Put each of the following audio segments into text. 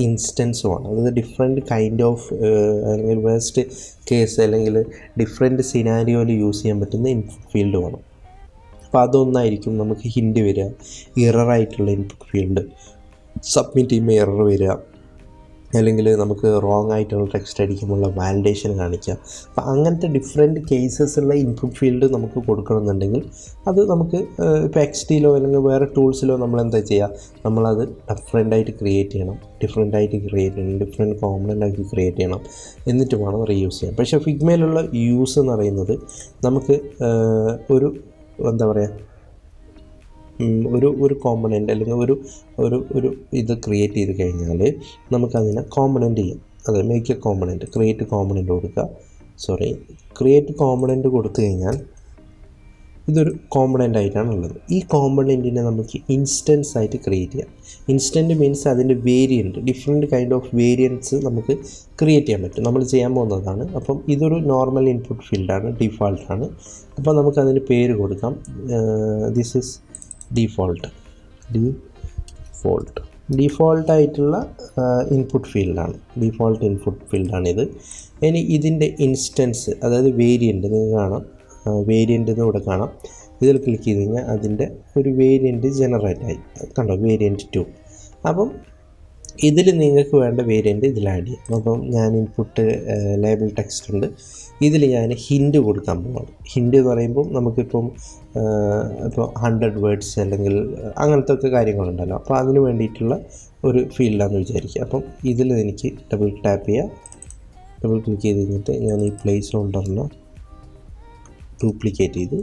ഇൻസ്റ്റൻസുമാണ്. അതായത് different kind of അല്ലെങ്കിൽ worst case അല്ലെങ്കിൽ ഡിഫറെൻറ്റ് സിനാരിയോയിൽ യൂസ് ചെയ്യാൻ പറ്റുന്ന ഇൻപുട്ട് ഫീൽഡ് വേണം. അപ്പോൾ അതൊന്നായിരിക്കും നമുക്ക് ഹിൻഡ് വരിക, എററായിട്ടുള്ള ഇൻപുട്ട് ഫീൽഡ്, സബ്മിറ്റ് ചെയ്യുമ്പോൾ എറർ വരിക, അല്ലെങ്കിൽ നമുക്ക് റോങ് ആയിട്ടുള്ള ടെക്സ്റ്റ് അടിക്കുമ്പോഴുള്ള വാലിഡേഷൻ കാണിക്കുക. അപ്പോൾ അങ്ങനത്തെ ഡിഫറെൻറ്റ് കേസസുള്ള ഇൻപുട്ട് ഫീൽഡ് നമുക്ക് കൊടുക്കണമെന്നുണ്ടെങ്കിൽ അത് നമുക്ക് ഇപ്പോൾ എക്സ്ടിയിലോ അല്ലെങ്കിൽ വേറെ ടൂൾസിലോ നമ്മളെന്താ ചെയ്യുക, നമ്മളത് ഡിഫറെൻ്റായിട്ട് ക്രിയേറ്റ് ചെയ്യണം, ഡിഫറെൻറ്റ് കോമ്പണൻ്റ് ആക്കി ക്രിയേറ്റ് ചെയ്യണം, എന്നിട്ട് വേണം റീയൂസ് ചെയ്യാൻ. പക്ഷേ ഫിഗ്മയിലുള്ള യൂസ് എന്ന് പറയുന്നത് നമുക്ക് ഒരു എന്താ പറയുക, ഒരു കോമ്പണൻ്റ് അല്ലെങ്കിൽ ഒരു ഇത് ക്രിയേറ്റ് ചെയ്ത് കഴിഞ്ഞാൽ നമുക്കതിനെ കോമ്പണൻ്റ് ചെയ്യാം. അത് make A component, create component കൊടുക്കുക. ക്രിയേറ്റ് കോമ്പണൻ്റ് കൊടുത്തു കഴിഞ്ഞാൽ ഇതൊരു കോമ്പണൻ്റ് ആയിട്ടാണുള്ളത്. ഈ കോമ്പണൻറ്റിനെ നമുക്ക് ഇൻസ്റ്റൻസ് ആയിട്ട് ക്രിയേറ്റ് ചെയ്യാം. ഇൻസ്റ്റൻറ്റ് മീൻസ് അതിൻ്റെ variant, different kind of variants നമുക്ക് ക്രിയേറ്റ് ചെയ്യാൻ പറ്റും. നമ്മൾ ചെയ്യാൻ പോകുന്നതാണ്. അപ്പം ഇതൊരു നോർമൽ ഇൻപുട്ട് ഫീൽഡാണ്, ഡിഫാൾട്ടാണ്. അപ്പോൾ നമുക്കതിന് പേര് കൊടുക്കാം. ദിസ് ഈസ് ഡിഫോൾട്ടായിട്ടുള്ള ഇൻപുട്ട് ഫീൽഡാണിത്. ഇനി ഇതിൻ്റെ ഇൻസ്റ്റൻസ്, അതായത് വേരിയൻറ്റ് നിങ്ങൾക്ക് കാണാം, വേരിയൻ്റ് ഇവിടെ കാണാം. ഇതിൽ ക്ലിക്ക് ചെയ്ത് കഴിഞ്ഞാൽ അതിൻ്റെ ഒരു വേരിയൻറ്റ് ജനറേറ്റ് ആയി, കണ്ടോ, വേരിയൻറ്റ് 2. അപ്പം ഇതിൽ നിങ്ങൾക്ക് വേണ്ട വേരിയൻറ്റ് ഇതിൽ ആഡ് ചെയ്യാം. അപ്പം ഞാൻ ഇൻപുട്ട് ലേബൽ ടെക്സ്റ്റ് ഉണ്ട്, ഇതിൽ ഞാൻ ഹിൻഡ് കൊടുക്കാൻ പോവാണ്. ഹിൻഡ് എന്ന് പറയുമ്പോൾ നമുക്കിപ്പം ഇപ്പോൾ 100 വേർഡ്സ് അല്ലെങ്കിൽ അങ്ങനത്തെ ഒക്കെ കാര്യങ്ങളുണ്ടല്ലോ, അപ്പോൾ അതിന് വേണ്ടിയിട്ടുള്ള ഒരു ഫീൽഡാണെന്ന് വിചാരിക്കുക. അപ്പം ഇതിൽ എനിക്ക് ഡബിൾ ക്ലിക്ക് ചെയ്ത് കഴിഞ്ഞിട്ട് ഞാൻ ഈ പ്ലേസ് ഹോൾഡറിനെ ഡ്യൂപ്ലിക്കേറ്റ് ചെയ്ത്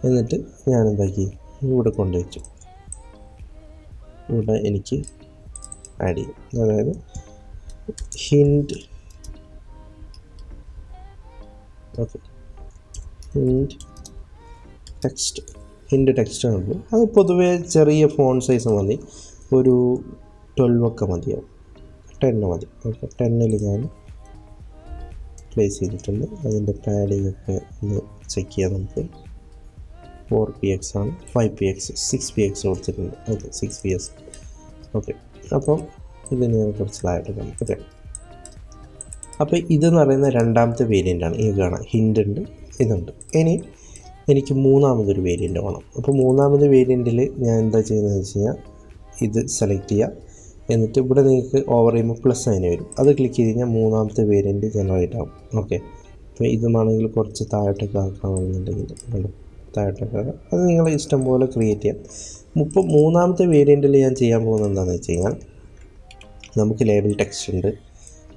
എന്നിട്ട് ഞാൻ എന്താക്കി ഇവിടെ കൊണ്ടുവച്ചു. ഇവിടെ എനിക്ക് ആഡ് ചെയ്യും. അതായത് ഹിൻഡ് ടെക്സ്റ്റ് ആണ്. അത് പൊതുവേ ചെറിയ ഫോൺ സൈസ് മതി, ഒരു 12 ഒക്കെ മതിയാവും, 10 മതി. ഓക്കെ, 10 ഞാൻ പ്ലേസ് ചെയ്തിട്ടുണ്ട്. അതിൻ്റെ പാഡിങ് ഒക്കെ ഒന്ന് ചെക്ക് ചെയ്യാം നമുക്ക്. 4px ആണ്, 5px, 6px കൊടുത്തിട്ടുണ്ട്. Okay, 6px. ഓക്കെ, അപ്പം ഇതിന് ഞാൻ കുറച്ച് താഴോട്ട് കാണാം. ഓക്കെ, അപ്പോൾ ഇതെന്ന് പറയുന്ന രണ്ടാമത്തെ വേരിയൻ്റാണ്. ഈ കാണാം, ഹിൻഡ് ഉണ്ട്, ഇതുണ്ട്. ഇനി എനിക്ക് മൂന്നാമതൊരു വേരിയൻ്റ് വേണം. അപ്പോൾ മൂന്നാമത് വേരിയൻറ്റിൽ ഞാൻ എന്താ ചെയ്യുന്നതെന്ന് വെച്ച് കഴിഞ്ഞാൽ ഇത് സെലക്ട് ചെയ്യുക. എന്നിട്ട് ഇവിടെ നിങ്ങൾക്ക് ഓവർ ചെയ്യുമ്പോൾ പ്ലസ് അതിന് വരും. അത് ക്ലിക്ക് ചെയ്ത് കഴിഞ്ഞാൽ മൂന്നാമത്തെ വേരിയൻറ്റ് ജനറേറ്റ് ആവും. ഓക്കെ, അപ്പോൾ ഇതുമാണെങ്കിൽ കുറച്ച് താഴോട്ടൊക്കെ ആക്കണമെന്നുണ്ടെങ്കിൽ താഴോട്ടൊക്കെ ആക്കാം. അത് നിങ്ങളെ ഇഷ്ടം പോലെ ക്രിയേറ്റ് ചെയ്യാം. മൂന്നാമത്തെ വേരിയൻറ്റിൽ ഞാൻ ചെയ്യാൻ പോകുന്നത് എന്താണെന്ന് വെച്ച് കഴിഞ്ഞാൽ നമുക്ക് ലേബൽ ടെക്സ്റ്റ് ഉണ്ട്,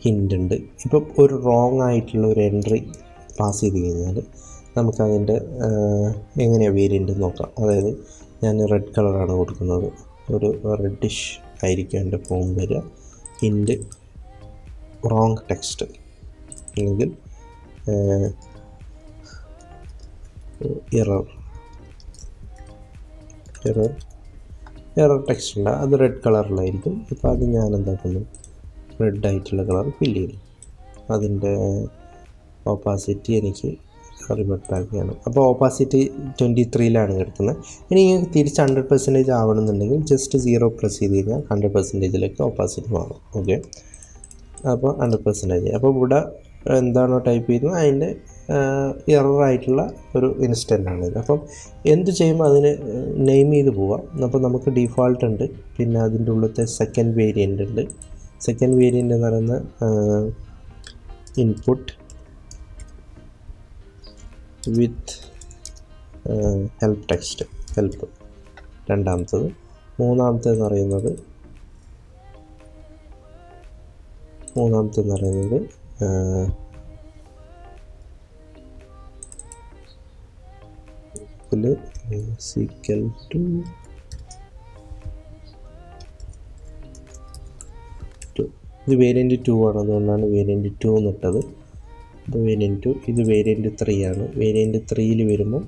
ഹിൻഡ് ഉണ്ട്. ഇപ്പം ഒരു റോങ് ആയിട്ടുള്ള ഒരു എൻട്രി പാസ് ചെയ്ത് കഴിഞ്ഞാൽ നമുക്കതിൻ്റെ എങ്ങനെയാണ് വേരിയൻ്റ് നോക്കാം. അതായത് ഞാൻ റെഡ് കളറാണ് കൊടുക്കുന്നത്, ഒരു റെഡിഷ് ആയിരിക്കും എൻ്റെ ഫോം വരിക. ഹിൻഡ് റോങ് ടെക്സ്റ്റ് അല്ലെങ്കിൽ എറർ ടെക്സ്റ്റ് ഉണ്ട്, അത് റെഡ് കളറിലായിരിക്കും. ഇപ്പോൾ അത് ഞാൻ എന്താക്കുന്നു, റെഡ് ആയിട്ടുള്ള കളർ ഫില്ല് ചെയ്തു. അതിൻ്റെ ഓപ്പാസിറ്റി എനിക്ക് റിവേർട്ട് ബാക്ക് ചെയ്യണം. അപ്പോൾ ഓപ്പാസിറ്റി 23 കിടക്കുന്നത്. ഇനി നിങ്ങൾക്ക് തിരിച്ച് 100% ആവണമെന്നുണ്ടെങ്കിൽ ജസ്റ്റ് 0 പ്രസ് ചെയ്ത് കഴിഞ്ഞാൽ 100%ലേക്ക് ഓപ്പാസിറ്റി മാറും. ഓക്കെ, അപ്പോൾ 100%. അപ്പോൾ ഇവിടെ എന്താണോ ടൈപ്പ് ചെയ്യുന്നത് അതിൻ്റെ എററായിട്ടുള്ള ഒരു ഇൻസ്റ്റൻ്റാണിത്. അപ്പം എന്ത് ചെയ്യുമ്പോൾ അതിന് നെയിം ചെയ്ത് പോവാം. അപ്പോൾ നമുക്ക് ഡിഫോൾട്ട് ഉണ്ട്, പിന്നെ അതിൻ്റെ ഉള്ളിലത്തെ സെക്കൻഡ് വേരിയൻ്റ് ഉണ്ട്. സെക്കൻഡ് വേരിയൻ്റ് എന്ന് പറയുന്ന input with help text, help രണ്ടാമത്തത്. മൂന്നാമത്തെന്ന് പറയുന്നത് ഈക്വൽ ടു ഇത് വേരിയൻറ്റ് 2 ആണ്, അതുകൊണ്ടാണ് വേരിയൻറ്റ് 2 എന്നിട്ടത്. അപ്പോൾ വേരിയൻറ്റ് 2, ഇത് വേരിയൻറ്റ് 3 ആണ്. വേരിയൻറ്റ് 3ൽ വരുമ്പോൾ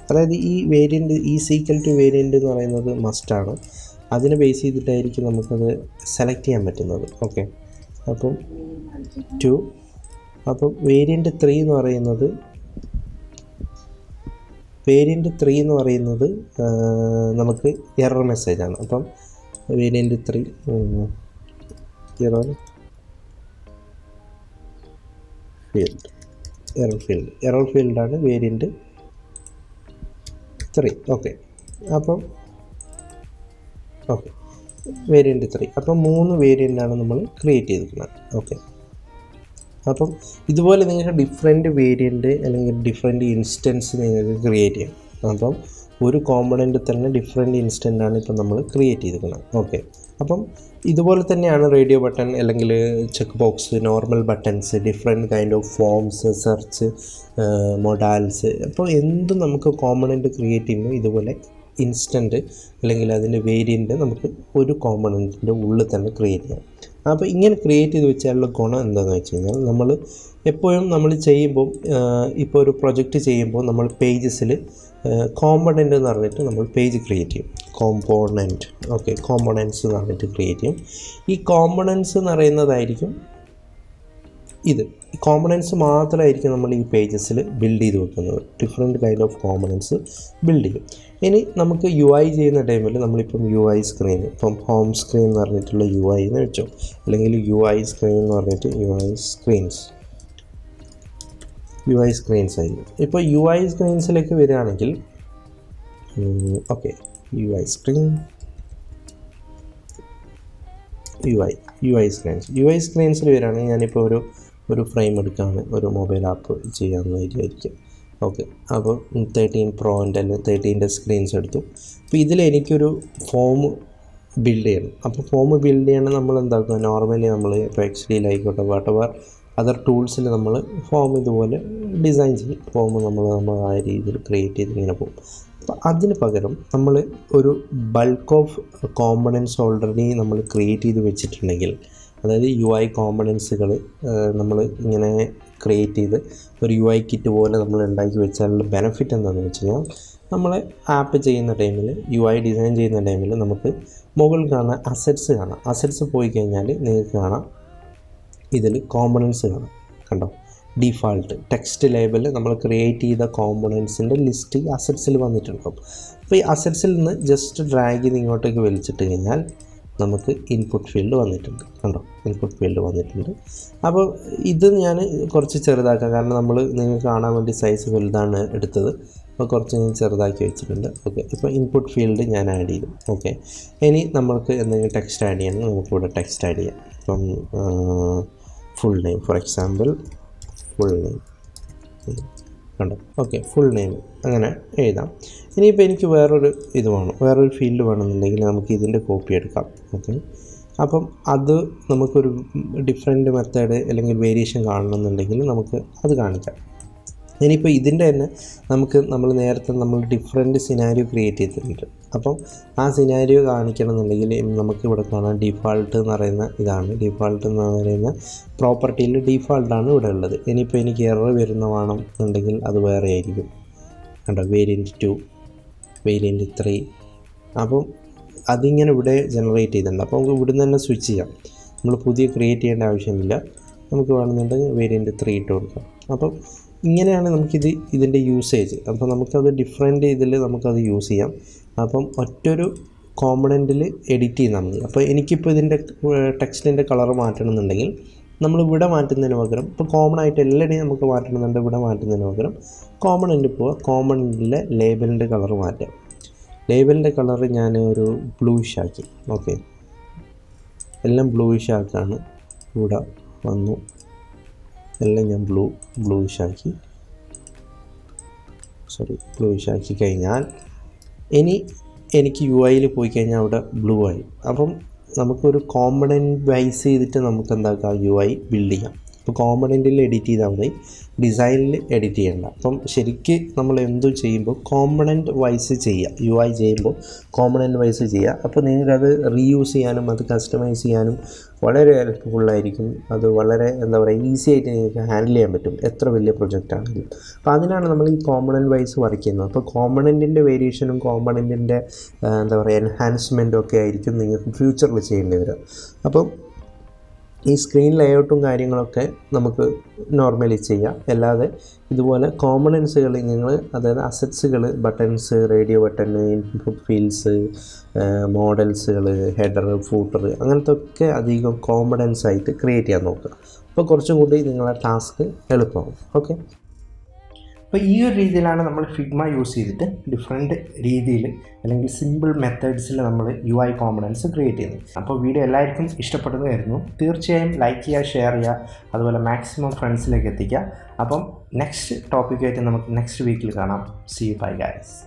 അതായത് ഈ സീക്വൽ ടു വേരിയൻറ്റ് എന്ന് പറയുന്നത് മസ്റ്റാണ്. അതിനെ ബേസ് ചെയ്തിട്ടായിരിക്കും നമുക്കത് സെലക്ട് ചെയ്യാൻ പറ്റുന്നത്. ഓക്കെ, അപ്പം 2. അപ്പം വേരിയൻറ്റ് 3 എന്ന് പറയുന്നത് നമുക്ക് എറർ മെസ്സേജാണ്. അപ്പം വേരിയൻറ്റ് 3 എറർ ഫീൽഡാണ് വേരിയൻറ്റ് 3. ഓക്കെ, അപ്പം ഓക്കെ വേരിയൻറ്റ് 3. അപ്പം 3 വേരിയൻ്റാണ് നമ്മൾ ക്രിയേറ്റ് ചെയ്തിരിക്കുന്നത്. ഓക്കെ, അപ്പം ഇതുപോലെ നിങ്ങൾക്ക് ഡിഫറെൻറ്റ് വേരിയൻറ്റ് അല്ലെങ്കിൽ ഡിഫറെൻറ്റ് ഇൻസ്റ്റൻസ് നിങ്ങൾക്ക് ക്രിയേറ്റ് ചെയ്യാം. അപ്പം ഒരു കോമ്പണൻറ്റ് തന്നെ ഡിഫറെൻറ്റ് ഇൻസ്റ്റൻ്റാണ് ഇപ്പം നമ്മൾ ക്രിയേറ്റ് ചെയ്തിരിക്കുന്നത്. ഓക്കെ, അപ്പം ഇതുപോലെ തന്നെയാണ് റേഡിയോ ബട്ടൺ അല്ലെങ്കിൽ check box, normal buttons, different kind of forms, search, modals. അപ്പോൾ എന്തും നമുക്ക് കോമ്പണൻറ്റ് ക്രിയേറ്റ് ചെയ്യുമ്പോൾ ഇതുപോലെ ഇൻസ്റ്റൻറ്റ് അല്ലെങ്കിൽ അതിൻ്റെ വേരിയൻറ്റ് നമുക്ക് ഒരു കോമ്പണൻറ്റിൻ്റെ ഉള്ളിൽ തന്നെ ക്രിയേറ്റ് ചെയ്യാം. അപ്പോൾ ഇങ്ങനെ ക്രിയേറ്റ് ചെയ്ത് വെച്ചാലുള്ള ഗുണം എന്താണെന്ന് വെച്ച് കഴിഞ്ഞാൽ നമ്മൾ എപ്പോഴും നമ്മൾ ചെയ്യുമ്പോൾ ഇപ്പോൾ ഒരു പ്രൊജക്റ്റ് ചെയ്യുമ്പോൾ നമ്മൾ പേജസിൽ കോമ്പണൻ്റ് എന്ന് പറഞ്ഞിട്ട് നമ്മൾ പേജ് ക്രിയേറ്റ് ചെയ്യും. കോമ്പോണൻറ്റ്, ഓക്കെ, കോമ്പോണൻറ്റ്സ് എന്ന് പറഞ്ഞിട്ട് ക്രിയേറ്റ് ചെയ്യും. ഈ കോമ്പോണൻറ്റ്സ് എന്ന് പറയുന്നതായിരിക്കും ഇത്. ഈ കോമ്പണൻറ്റ്സ് മാത്രമായിരിക്കും നമ്മൾ ഈ പേജസിൽ ബിൽഡ് ചെയ്ത് വെക്കുന്നത്. ഡിഫറെൻറ്റ് കൈൻഡ് ഓഫ് കോമ്പണൻറ്റ്സ് ബിൽഡ് ചെയ്യും. ഇനി നമുക്ക് UI ചെയ്യുന്ന ടൈമിൽ നമ്മളിപ്പം UI സ്ക്രീൻ, ഇപ്പം ഹോം സ്ക്രീൻ എന്ന് പറഞ്ഞിട്ടുള്ള UI എന്ന് വെച്ചോ, അല്ലെങ്കിൽ UI സ്ക്രീൻ എന്ന് പറഞ്ഞിട്ട് UI സ്ക്രീൻസ് ആയിരിക്കും. ഇപ്പോൾ UI സ്ക്രീൻസിലേക്ക് വരികയാണെങ്കിൽ ഓക്കെ, UI സ്ക്രീൻസിൽ വരികയാണെങ്കിൽ ഞാനിപ്പോൾ ഒരു ഫ്രെയിം എടുക്കുകയാണ്, ഒരു മൊബൈൽ ആപ്പ് ചെയ്യാമെന്ന് വിചാരിക്കും. ഓക്കെ, അപ്പോൾ 13 പ്രോൻ്റെ അല്ലെങ്കിൽ 13ൻ്റെ സ്ക്രീൻസ് എടുത്തു. അപ്പോൾ ഇതിലെനിക്കൊരു ഫോം ബിൽഡ് ചെയ്യണം. അപ്പോൾ ഫോം ബിൽഡ് ചെയ്യണം നമ്മൾ എന്താക്കുക, നോർമലി നമ്മൾ ഇപ്പോൾ XDയിലായിക്കോട്ടെ വാട്ടെവർ അതർ ടൂൾസിൽ നമ്മൾ ഫോം ഇതുപോലെ ഡിസൈൻ ചെയ്യും. ഫോം നമ്മൾ ആ രീതിയിൽ ക്രിയേറ്റ് ചെയ്ത് ഇങ്ങനെ പോകും. അപ്പോൾ അതിന് പകരം നമ്മൾ ഒരു ബൾക്ക് ഓഫ് കോമ്പണൻറ്റ്സ് ഓൾറെഡി നമ്മൾ ക്രിയേറ്റ് ചെയ്ത് വെച്ചിട്ടുണ്ടെങ്കിൽ, അതായത് UI കോമ്പണൻസുകൾ നമ്മൾ ഇങ്ങനെ ക്രിയേറ്റ് ചെയ്ത് ഒരു UI കിറ്റ് പോലെ നമ്മൾ ഉണ്ടാക്കി വെച്ചാലുള്ള ബെനിഫിറ്റ് എന്താണെന്ന് വെച്ച് കഴിഞ്ഞാൽ, നമ്മൾ ആപ്പ് ചെയ്യുന്ന ടൈമിൽ UI ഡിസൈൻ ചെയ്യുന്ന ടൈമിൽ നമുക്ക് മുകളിൽ കാണാൻ അസറ്റ്സ് പോയി കഴിഞ്ഞാൽ നിങ്ങൾക്ക് കാണാം ഇതിൽ കോമ്പണൻസ് കാണാം. കണ്ടോ, ഡിഫാൾട്ട് ടെക്സ്റ്റ് ലേബൽ നമ്മൾ ക്രിയേറ്റ് ചെയ്ത കോമ്പണൻസിൻ്റെ ലിസ്റ്റ് അസറ്റ്സിൽ വന്നിട്ടുണ്ടാവും. അപ്പോൾ ഈ അസറ്റ്സിൽ നിന്ന് ജസ്റ്റ് ഡ്രാഗ് ചെയ്ത് ഇങ്ങോട്ടേക്ക് വലിച്ചിട്ട് കഴിഞ്ഞാൽ നമുക്ക് ഇൻപുട്ട് ഫീൽഡ് വന്നിട്ടുണ്ട്. കണ്ടോ, ഇൻപുട്ട് ഫീൽഡ് വന്നിട്ടുണ്ട്. അപ്പോൾ ഇത് ഞാൻ കുറച്ച് ചെറുതാക്കാം, കാരണം നമ്മൾ നിങ്ങൾക്ക് കാണാൻ വേണ്ടി സൈസ് വലുതാണ് എടുത്തത്. അപ്പോൾ കുറച്ച് ഞാൻ ചെറുതാക്കി വെച്ചിട്ടുണ്ട്. ഓക്കെ, ഇപ്പോൾ ഇൻപുട്ട് ഫീൽഡ് ഞാൻ ആഡ് ചെയ്തു. ഓക്കെ, ഇനി നമ്മൾക്ക് എന്തെങ്കിലും ടെക്സ്റ്റ് ആഡ് ചെയ്യണമെങ്കിൽ നമുക്കിവിടെ ടെക്സ്റ്റ് ആഡ് ചെയ്യാം. ഇപ്പം full name, for example full name കണ്ടോ. ഓക്കെ, ഫുൾ നെയിം അങ്ങനെ എഴുതാം. ഇനിയിപ്പോൾ എനിക്ക് വേറൊരു ഫീൽഡ് വേണമെന്നുണ്ടെങ്കിൽ നമുക്ക് ഇതിൻ്റെ കോപ്പി എടുക്കാം. ഓക്കെ, അപ്പം അത് നമുക്കൊരു ഡിഫറെൻറ്റ് മെത്തേഡ് അല്ലെങ്കിൽ വേരിയേഷൻ കാണണമെന്നുണ്ടെങ്കിൽ നമുക്ക് അത് കാണിക്കാം. ഇനിയിപ്പോൾ ഇതിൻ്റെ തന്നെ നമ്മൾ നേരത്തെ ഡിഫറെൻറ്റ് സിനാരിയോ ക്രിയേറ്റ് ചെയ്തിട്ടുണ്ട്. അപ്പം ആ സിനാരിയോ കാണിക്കണമെന്നുണ്ടെങ്കിൽ നമുക്കിവിടെ കാണാം ഡിഫാൾട്ട് എന്ന് പറയുന്ന ഇതാണ്. ഡിഫാൾട്ട് എന്ന് പറയുന്ന പ്രോപ്പർട്ടിയിൽ ഡിഫാൾട്ടാണ് ഇവിടെ ഉള്ളത്. ഇനിയിപ്പോൾ എനിക്ക് എറർ വേണം എന്നുണ്ടെങ്കിൽ അത് വേറെ ആയിരിക്കും. കണ്ടോ, വേരിയൻറ്റ് 2, വേരിയൻറ്റ് 3. അപ്പം അതിങ്ങനെ ഇവിടെ ജനറേറ്റ് ചെയ്തിട്ടുണ്ട്. അപ്പോൾ നമുക്ക് ഇവിടുന്ന് തന്നെ സ്വിച്ച് ചെയ്യാം. നമ്മൾ പുതിയ ക്രിയേറ്റ് ചെയ്യേണ്ട ആവശ്യമില്ല. നമുക്ക് വേണമെന്നുണ്ടെങ്കിൽ വേരിയൻറ്റ് 3 ഇട്ട് കൊടുക്കാം. അപ്പം ഇങ്ങനെയാണ് ഇതിൻ്റെ യൂസേജ്. അപ്പോൾ നമുക്കത് ഡിഫറെൻറ്റ് ഇതിൽ നമുക്കത് യൂസ് ചെയ്യാം. അപ്പം ഒറ്റൊരു കോമ്പണൻറ്റിൽ എഡിറ്റ് ചെയ്താൽ മതി. അപ്പോൾ എനിക്കിപ്പോൾ ഇതിൻ്റെ ടെക്സ്റ്റിൻ്റെ കളർ മാറ്റണമെന്നുണ്ടെങ്കിൽ നമ്മളിവിടെ മാറ്റുന്നതിന് പകരം, ഇപ്പോൾ കോമൺ ആയിട്ട് എല്ലായിടെയും നമുക്ക് മാറ്റണമെന്നുണ്ട്, ഇവിടെ മാറ്റുന്നതിന് പകരം കോമ്പണൻറ്റ് പോവുക, കോമ്പണൻറ്റിലെ ലേബലിൻ്റെ കളർ മാറ്റാം. ലേബലിൻ്റെ കളർ ഞാൻ ഒരു ബ്ലൂയിഷ് ആക്കി. ഓക്കെ, എല്ലാം ബ്ലൂയിഷ് ആക്കാണ്. ഇവിടെ വന്നു, എല്ലാം ഞാൻ ബ്ലൂയിഷ് ആക്കി കഴിഞ്ഞാൽ ഇനി എനിക്ക് UI പോയി കഴിഞ്ഞാൽ അവിടെ ബ്ലൂ ആയി. അപ്പം നമുക്കൊരു കോമ്പണൻറ്റ് വൈസ് ചെയ്തിട്ട് നമുക്ക് എന്താക്കാം, UI ബിൽഡ് ചെയ്യാം. ഇപ്പോൾ കോമ്പണൻറ്റിൽ എഡിറ്റ് ചെയ്താൽ മതി, ഡിസൈനിൽ എഡിറ്റ് ചെയ്യേണ്ട. അപ്പം ശരിക്ക് നമ്മൾ എന്തും ചെയ്യുമ്പോൾ കോമ്പണൻറ്റ് വൈസ് ചെയ്യുക. UI ചെയ്യുമ്പോൾ കോമ്പണൻറ്റ് വൈസ് ചെയ്യുക. അപ്പോൾ നിങ്ങൾക്കത് റീയൂസ് ചെയ്യാനും അത് കസ്റ്റമൈസ് ചെയ്യാനും വളരെ ഹെൽപ്ഫുള്ളായിരിക്കും. അത് വളരെ ഈസി ആയിട്ട് നിങ്ങൾക്ക് ഹാൻഡിൽ ചെയ്യാൻ പറ്റും, എത്ര വലിയ പ്രൊജക്റ്റ് ആണെങ്കിലും. അപ്പോൾ അതിനാണ് നമ്മൾ ഈ കോമ്പണൻറ്റ് വൈസ് വർക്ക് ചെയ്യുന്നത്. അപ്പോൾ കോമ്പണൻറ്റിൻ്റെ വേരിയേഷനും കോമ്പണൻറ്റിൻ്റെ എൻഹാൻസ്മെൻറ്റും ഒക്കെ ആയിരിക്കും നിങ്ങൾക്ക് ഫ്യൂച്ചറിൽ ചെയ്യേണ്ടി വരിക. അപ്പം ഈ സ്ക്രീൻ ലേഔട്ടും കാര്യങ്ങളൊക്കെ നമുക്ക് നോർമലി ചെയ്യാം. അല്ലാതെ ഇതുപോലെ കോമ്പണൻസുകൾ നിങ്ങൾ, അതായത് അസറ്റ്സുകൾ, buttons, radio button, input fields, മോഡൽസുകൾ, ഹെഡർ, ഫൂട്ടർ, അങ്ങനത്തെ ഒക്കെ അധികം കോമ്പണൻസ് ആയിട്ട് ക്രിയേറ്റ് ചെയ്യാൻ നോക്കുക. അപ്പോൾ കുറച്ചും കൂടി നിങ്ങളെ ടാസ്ക് എളുപ്പമാവും. ഓക്കെ, അപ്പോൾ ഈ ഒരു രീതിയിലാണ് നമ്മൾ ഫിഗ്മ യൂസ് ചെയ്തിട്ട് ഡിഫറെൻറ്റ് രീതിയിൽ അല്ലെങ്കിൽ സിമ്പിൾ മെത്തേഡ്സിൽ നമ്മൾ UI കോമ്പണൻസ് ക്രിയേറ്റ് ചെയ്യുന്നത്. അപ്പോൾ വീഡിയോ എല്ലാവർക്കും ഇഷ്ടപ്പെടുന്നതായിരുന്നു. തീർച്ചയായും ലൈക്ക് ചെയ്യുക, ഷെയർ ചെയ്യുക, അതുപോലെ മാക്സിമം ഫ്രണ്ട്സിലേക്ക് എത്തിക്കുക. അപ്പം നെക്സ്റ്റ് ടോപ്പിക്കായിട്ട് നമുക്ക് നെക്സ്റ്റ് വീക്കിൽ കാണാം. See you, bye guys.